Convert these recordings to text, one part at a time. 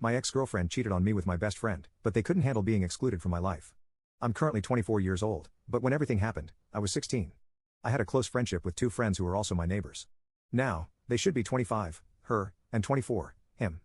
My ex-girlfriend cheated on me with my best friend, but they couldn't handle being excluded from my life. I'm currently 24 years old, but when everything happened, I was 16. I had a close friendship with two friends who were also my neighbors. Now, they should be 25, her, and 24, him.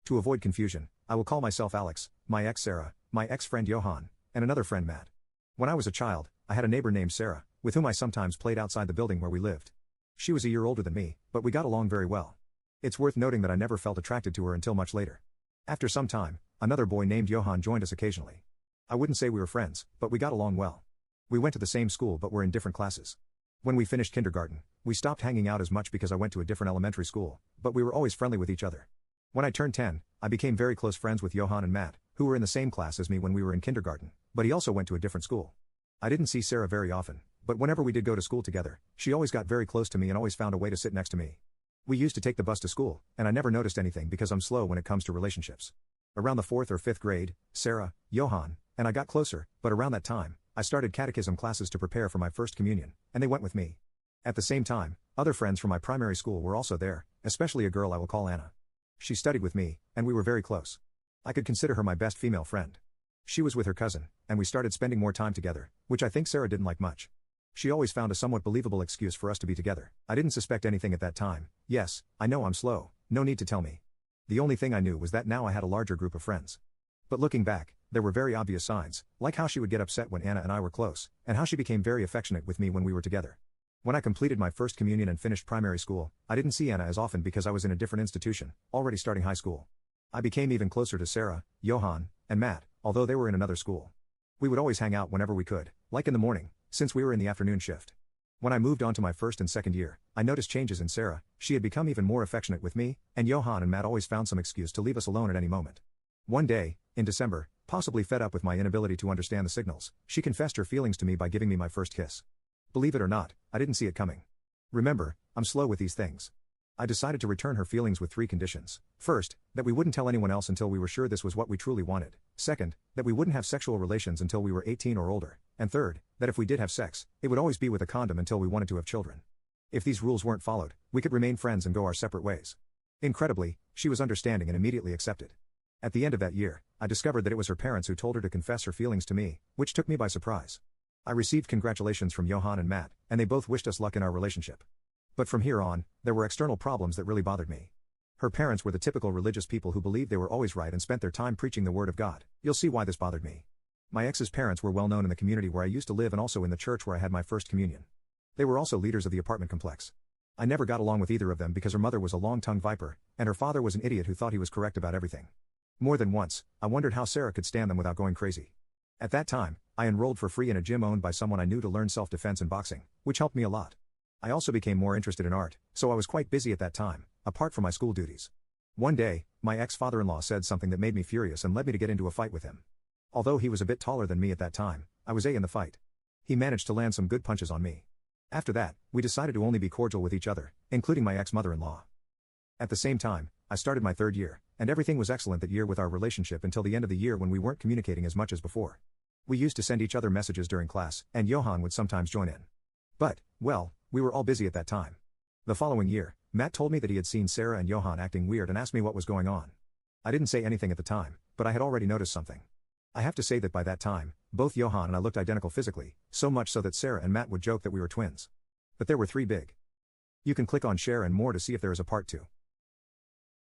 To avoid confusion, I will call myself Alex, my ex Sarah, my ex-friend Johan, and another friend Matt. When I was a child, I had a neighbor named Sarah, with whom I sometimes played outside the building where we lived. She was a year older than me, but we got along very well. It's worth noting that I never felt attracted to her until much later. After some time, another boy named Johan joined us occasionally. I wouldn't say we were friends, but we got along well. We went to the same school but were in different classes. When we finished kindergarten, we stopped hanging out as much because I went to a different elementary school, but we were always friendly with each other. When I turned 10, I became very close friends with Johan and Matt, who were in the same class as me when we were in kindergarten, but he also went to a different school. I didn't see Sarah very often, but whenever we did go to school together, she always got very close to me and always found a way to sit next to me. We used to take the bus to school, and I never noticed anything because I'm slow when it comes to relationships. Around the 4th or 5th grade, Sarah, Johan, and I got closer, but around that time, I started catechism classes to prepare for my first communion, and they went with me. At the same time, other friends from my primary school were also there, especially a girl I will call Anna. She studied with me, and we were very close. I could consider her my best female friend. She was with her cousin, and we started spending more time together, which I think Sarah didn't like much. She always found a somewhat believable excuse for us to be together. I didn't suspect anything at that time. Yes, I know I'm slow, no need to tell me. The only thing I knew was that now I had a larger group of friends. But looking back, there were very obvious signs, like how she would get upset when Anna and I were close, and how she became very affectionate with me when we were together. When I completed my first communion and finished primary school, I didn't see Anna as often because I was in a different institution, already starting high school. I became even closer to Sarah, Johan, and Matt, although they were in another school. We would always hang out whenever we could, like in the morning, since we were in the afternoon shift. When I moved on to my first and second year, I noticed changes in Sarah. She had become even more affectionate with me, and Johan and Matt always found some excuse to leave us alone at any moment. One day, in December, possibly fed up with my inability to understand the signals, she confessed her feelings to me by giving me my first kiss. Believe it or not, I didn't see it coming. Remember, I'm slow with these things. I decided to return her feelings with 3 conditions. First, that we wouldn't tell anyone else until we were sure this was what we truly wanted. Second, that we wouldn't have sexual relations until we were 18 or older. And third, that if we did have sex, it would always be with a condom until we wanted to have children. If these rules weren't followed, we could remain friends and go our separate ways. Incredibly, she was understanding and immediately accepted. At the end of that year, I discovered that it was her parents who told her to confess her feelings to me, which took me by surprise. I received congratulations from Johan and Matt, and they both wished us luck in our relationship. But from here on, there were external problems that really bothered me. Her parents were the typical religious people who believed they were always right and spent their time preaching the word of God. You'll see why this bothered me. My ex's parents were well known in the community where I used to live and also in the church where I had my first communion. They were also leaders of the apartment complex. I never got along with either of them because her mother was a long-tongued viper, and her father was an idiot who thought he was correct about everything. More than once, I wondered how Sarah could stand them without going crazy. At that time, I enrolled for free in a gym owned by someone I knew to learn self-defense and boxing, which helped me a lot. I also became more interested in art, so I was quite busy at that time, apart from my school duties. One day, my ex-father-in-law said something that made me furious and led me to get into a fight with him. Although he was a bit taller than me at that time, I was in the fight. He managed to land some good punches on me. After that, we decided to only be cordial with each other, including my ex-mother-in-law. At the same time, I started my 3rd year, and everything was excellent that year with our relationship until the end of the year when we weren't communicating as much as before. We used to send each other messages during class, and Johan would sometimes join in. But, well, we were all busy at that time. The following year, Matt told me that he had seen Sarah and Johan acting weird and asked me what was going on. I didn't say anything at the time, but I had already noticed something. I have to say that by that time, both Johan and I looked identical physically, so much so that Sarah and Matt would joke that we were twins. But there were 3 big. You can click on share and more to see if there is a part 2.